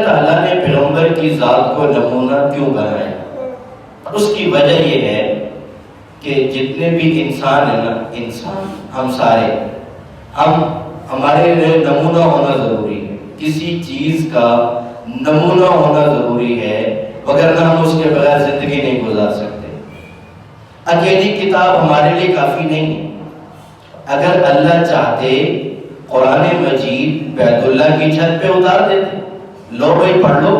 تعالیٰ نے پیغمبر کی ذات کو نمونہ کیوں بنایا؟ اس کی وجہ یہ ہے کہ جتنے بھی انسان ہیں نا، انسان ہم سارے، ہمارے لیے نمونہ ہونا ضروری ہے، کسی چیز کا نمونہ ہونا ضروری ہے، وگرنہ ہم اس کے بغیر زندگی نہیں گزار سکتے۔ اکیلی کتاب ہمارے لیے کافی نہیں ہے۔ اگر اللہ چاہتے قرآن مجید بیت اللہ کی چھت پہ اتار دیتے، لو بھائی پڑھ لو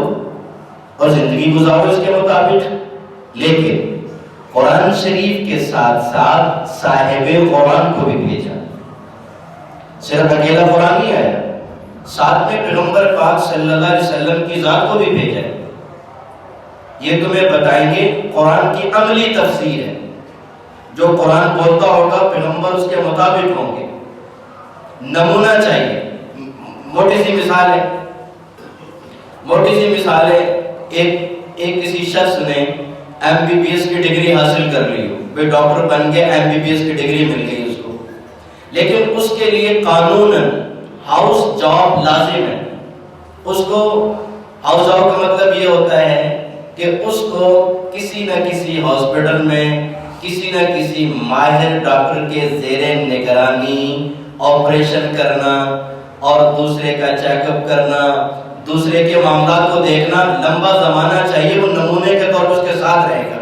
اور زندگی گزارو اس کے مطابق، لیکن قرآن شریف کے ساتھ ساتھ صاحب قرآن کو بھی بھیجا۔ صرف اکیلا قرآن نہیں آیا، ساتھ میں پیغمبر پاک صلی اللہ علیہ وسلم کی ذات کو بھی بھیجا۔ یہ تمہیں بتائیں گے قرآن کی عملی تفسیر ہے، جو قرآن بولتا ہوگا پیغمبر اس کے مطابق ہوں گے۔ نمونہ چاہیے۔ موٹی سی مثال ہے، ایک کسی شخص نے MBBS کی ڈگری حاصل کر لی ہو، وہ ڈاکٹر بن گیا، MBBS کی ڈگری مل گئی اس کو، لیکن اس کے لیے قانوناً ہاؤس جاب لازم ہے۔ اس کو ہاؤس جاب کا مطلب یہ ہوتا ہے کہ اس کو کسی نہ کسی ہاسپٹل میں کسی نہ کسی ماہر ڈاکٹر کے زیر نگرانی آپریشن کرنا اور دوسرے کا چیک اپ کرنا، دوسرے کے معاملات کو دیکھنا لمبا زمانہ چاہیے۔ وہ نمونے کے طور پر اس کے ساتھ رہے گا،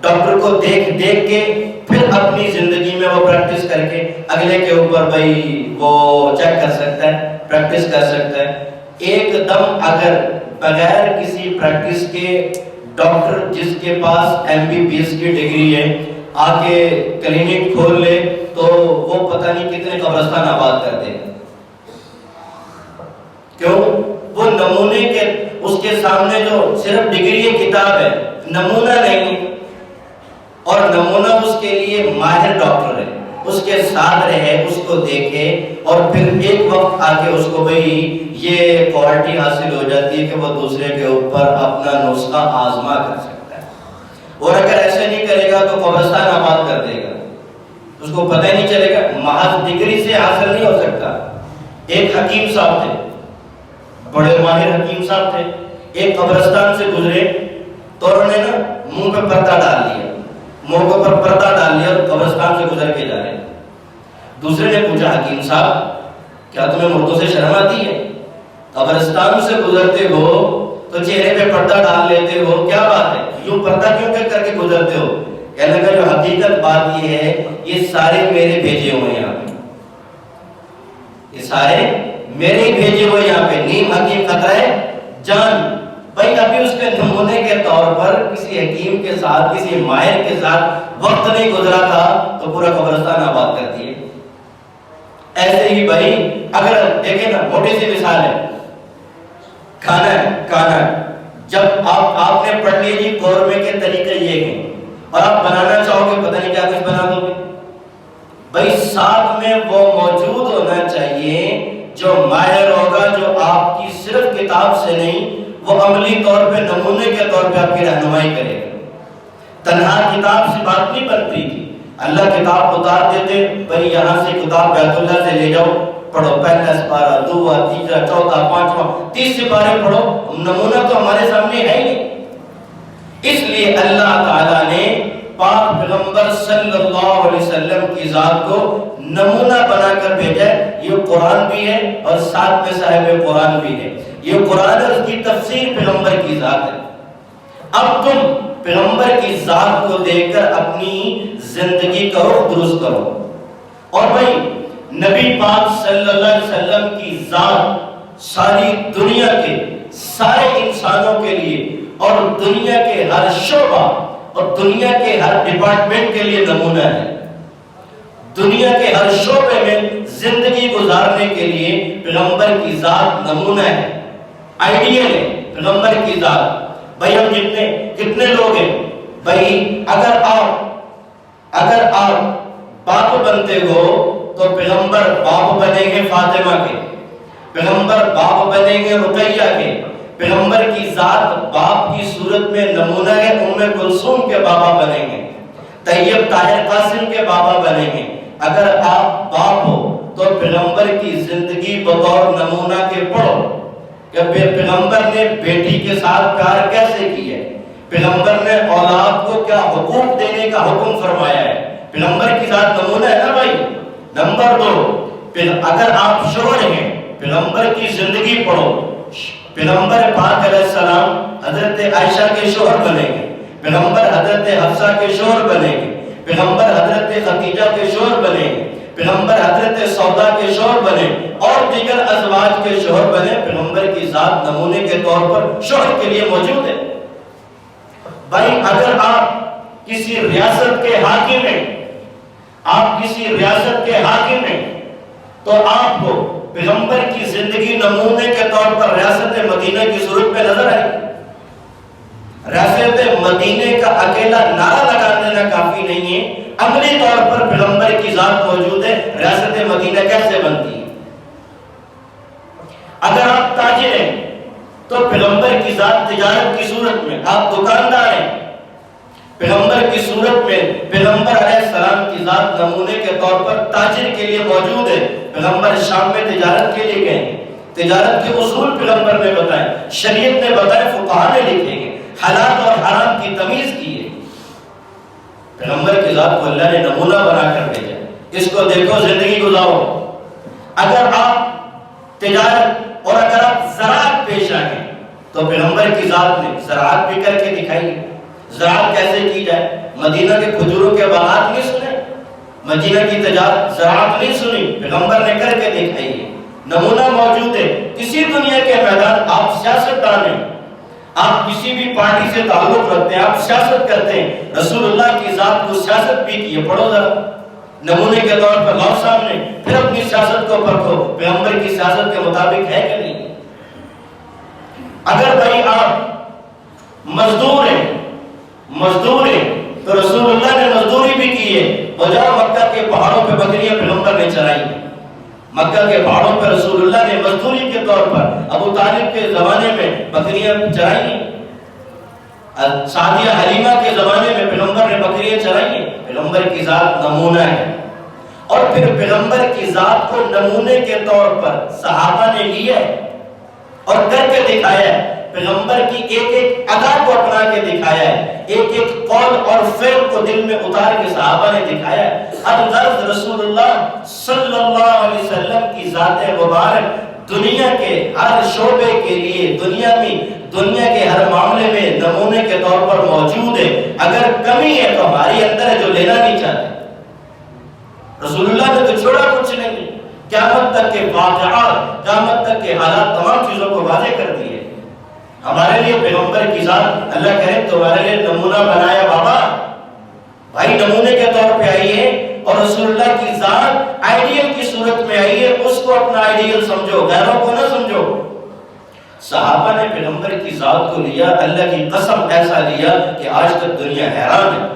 ڈاکٹر کو دیکھ کے پھر اپنی زندگی میں وہ پریکٹس کر کے اگلے کے اوپر بھائی وہ چیک کر سکتا ہے، پریکٹس کر سکتا ہے۔ ایک دم اگر بغیر کسی پریکٹس کے ڈاکٹر جس کے پاس MBBS کی ڈگری ہے آ کے کلینک کھول لے تو وہ پتہ نہیں کتنے قبرستان آباد کر دے۔ کیوں؟ وہ نمونے کے اس کے سامنے جو صرف ڈگری کتاب ہے، نمونہ نہیں، اور نمونہ اس کے لیے ماہر ڈاکٹر ہے، اس کے ساتھ رہے، اس کو دیکھے اور پھر ایک وقت آ کے اس کو بھئی یہ کوالٹی حاصل ہو جاتی ہے کہ وہ دوسرے کے اوپر اپنا نسخہ آزما کر سکتا ہے۔ اور اگر ایسے نہیں کرے گا تو قبرستان آباد کر دے گا، اس کو پتہ ہی نہیں چلے گا۔ محض ڈگری سے حاصل نہیں ہو سکتا۔ ایک حکیم صاحب تھے، بڑے ماہر حکیم صاحب تھے، ایک قبرستان سے گزرے تو انہوں نے نا منہ پہ پردہ ڈال لیا، منہ کے اوپر پردہ ڈال لیا اور قبرستان سے گزر کے جا رہے ہیں۔ دوسرے نے پوچھا، حکیم صاحب کیا تمہیں مردوں سے شرم آتی ہے؟ قبرستان سے گزرتے ہو تو چہرے پہ پردہ ڈال لیتے ہو، کیا بات ہے؟ یوں پردہ کیوں کر کے گزرتے ہو؟ کہنے لگا جو حقیقت بات یہ ہے، یہ سارے میرے بھیجے ہوئے ہیں یہاں پہ، یہ سارے میرے ہی بھیجے ہوئے یہاں پہ۔ نیم حکیم خطرہ ہے جان۔ بھائی ابھی اس کے نمونے کے طور پر کسی حکیم کے ساتھ، کسی ماہر کے ساتھ وقت نہیں گزرا تھا تو پورا قبرستان آباد کر دیے۔ ایسے ہی بھائی اگر دیکھیں نا، موٹی سی مثال ہے، کھانا جب آپ نے پڑھ لیے جی قورمے کے طریقے یہ ہیں اور آپ بنانا چاہو گے پتہ نہیں کیا کچھ بنا دو گے، بھائی ساتھ میں وہ موجود ہونا چاہیے جو ماہر ہوگا، جو آپ کی صرف کتاب سے نہیں وہ عملی طور پہ نمونے کے طور پہ آپ کی رہنمائی کرے گا۔ تنہا کتاب سے بات نہیں بنتی تھی، اللہ کتاب اتار دیتے، بھائی یہاں سے کتاب بیت اللہ سے لے جاؤ، پڑھو، پہلا سپارہ، دوسرا، تیسرا، چوتھا، پانچواں، 30 سپارے پڑھو، نمونہ تو ہمارے سامنے ہے ہی نہیں۔ اس لیے اللہ تعالیٰ نے پاک پیغمبر صلی اللہ علیہ وسلم کی ذات کو نمونہ بنا کر بھیجا ہے۔ یہ قرآن بھی ہے اور ساتھ میں صاحب قرآن بھی ہے۔ یہ قرآن اور اس کی تفسیر پیغمبر کی ذات ہے۔ اب تم پیغمبر کی ذات کو دیکھ کر اپنی زندگی کا رخ درست کرو۔ اور بھائی نبی پاک صلی اللہ علیہ وسلم کی ذات ساری دنیا کے سارے انسانوں کے لیے اور دنیا کے ہر شعبہ اور دنیا کے ہر ڈپارٹمنٹ کے لیے نمونہ ہے۔ دنیا کے ہر شعبے میں زندگی گزارنے کے لیے پیغمبر کی ذات نمونہ ہے، آئیڈیل ہے پیغمبر کی ذات۔ بھائی ہم کتنے لوگ ہیں بھائی، اگر آپ باپ بنتے ہو تو پیغمبر باپ بنیں گے فاطمہ کے، پیغمبر باپ بنیں گے رقیہ کے، پیغمبر کی ذات باپ کی صورت میں نمونہ ہے، ام کلثوم کے بابا بنیں گے، طیب طاہر قاسم کے بابا بنیں گے۔ اگر آپ باپ ہو تو پیغمبر کی زندگی بطور نمونہ کے پڑھو کہ پیغمبر نے بیٹی کے ساتھ پیار کیسے کیا ہے، پیغمبر نے اولاد کو کیا حقوق دینے کا حکم فرمایا ہے، پیغمبر کی ذات نمونہ ہے نا بھائی۔ نمبر 2، اگر آپ شوہر ہیں پیغمبر کی زندگی پڑھو، پیغمبر پاک علیہ السلام حضرت عائشہ کے شوہر بنیں گے، پیغمبر حضرت حفصہ کے شوہر بنیں گے، پیغمبر حضرت خدیجہ کے شوہر بنیں گے، پیغمبر حضرت سودا کے شوہر بنے اور دیگر ازواج کے شوہر بنے۔ پیغمبر کی ذات نمونے کے طور پر شوہر کے لیے موجود ہے۔ بھائی اگر آپ کسی ریاست کے حاکم ہیں، آپ کسی ریاست کے حاکم ہیں تو آپ کو پیغمبر کی زندگی نمونے کے طور پر ریاست مدینہ کی صورت میں نظر آئی۔ ریاست مدینہ کا اکیلا نعرہ لگا دینا کافی نہیں ہے، عملی طور پر پیغمبر کی ذات موجود ہے۔ ریاست مدینہ کیسے بنتی ہے؟ اگر آپ تاجر ہیں تو پیغمبر کی ذات تجارت کی صورت میں، آپ دکاندار ہیں پیغمبر کی صورت میں، پیغمبر علیہ السلام کی ذات نمونے کے طور پر تاجر کے لیے موجود ہے۔ پیغمبر شام میں تجارت کے لیے گئے، تجارت کے اصول پیغمبر نے بتائے، شریعت نے بتائے، فقہاء نے لکھے گئے، حلال اور حرام کی تمیز کی ہے۔ پیغمبر کی ذات کو اللہ نے نمونہ بنا کر بھیجا، اس کو دیکھو، زندگی گزارو۔ اگر آپ تجارت اور اگر آپ زراعت پیشہ ہیں تو پیغمبر کی ذات نے زراعت بھی کر کے دکھائی ہے۔ زراعت کیسے کی جائے؟ مدینہ کے کھجوروں کے باغات نہیں سنے، مدینہ کی تجارت زراعت نہیں سنی، پیغمبر نے کر کے دکھائی ہے، نمونہ موجود ہے۔ کسی دنیا کے میدان آپ سیاستدان ہیں، آپ کسی بھی پارٹی سے تعلق رکھتے ہیں، آپ سیاست کرتے ہیں، رسول اللہ کی ذات کو سیاست بھی کی ہے، پڑھو ذرا نمونے کے طور پر لاؤ سامنے، پھر اپنی سیاست کو پرکھو، پیغمبر کی سیاست کے مطابق ہے کہ نہیں۔ اگر بھائی آپ مزدور ہیں تو رسول اللہ نے مزدوری بھی کی ہے، وہ جاؤ مکہ کے پہاڑوں پہ بکریاں پیغمبر نے چرائی ہیں، مکہ کے پہاڑوں پر رسول اللہ نے مزدوری کے طور پر ابو طالب کے زمانے میں بکریاں چرائی ہیں، سعدیہ حلیمہ کے زمانے میں پیغمبر نے بکریاں چرائی ہیں۔ پیغمبر کی ذات نمونہ ہے، اور پھر پیغمبر کی ذات کو نمونے کے طور پر صحابہ نے لیا ہے اور کر کے دکھایا ہے، پیغمبر کی ایک ایک ادا کو اپنا کے دکھایا ہے، ایک ایک قول اور فعل کو دل میں اتار کے صحابہ نے دکھایا ہے۔ الغرض رسول اللہ صلی اللہ علیہ وسلم کی ذات مبارک دنیا کے ہر شعبے کے لیے، دنیا کے ہر معاملے میں نمونے کے طور پر موجود ہے۔ اگر کمی ہے تو ہماری اندر ہے جو لینا نہیں چاہتے۔ رسول اللہ نے تو چھوڑا کچھ نہیں، قیامت تک کے واقعات، قیامت تک کے حالات، تمام چیزوں کو واضح کر دیے۔ ہمارے لیے پیغمبر کی ذات اللہ کہے تمہارے لیے نمونہ بنایا بابا، بھائی نمونے کے طور پہ آئیے، اور رسول اللہ کی ذات آئیڈیل کی صورت میں آئیے، اس کو اپنا آئیڈیل سمجھو، غیروں کو نہ سمجھو۔ صحابہ نے پیغمبر کی ذات کو لیا، اللہ کی قسم ایسا لیا کہ آج تک دنیا حیران ہے۔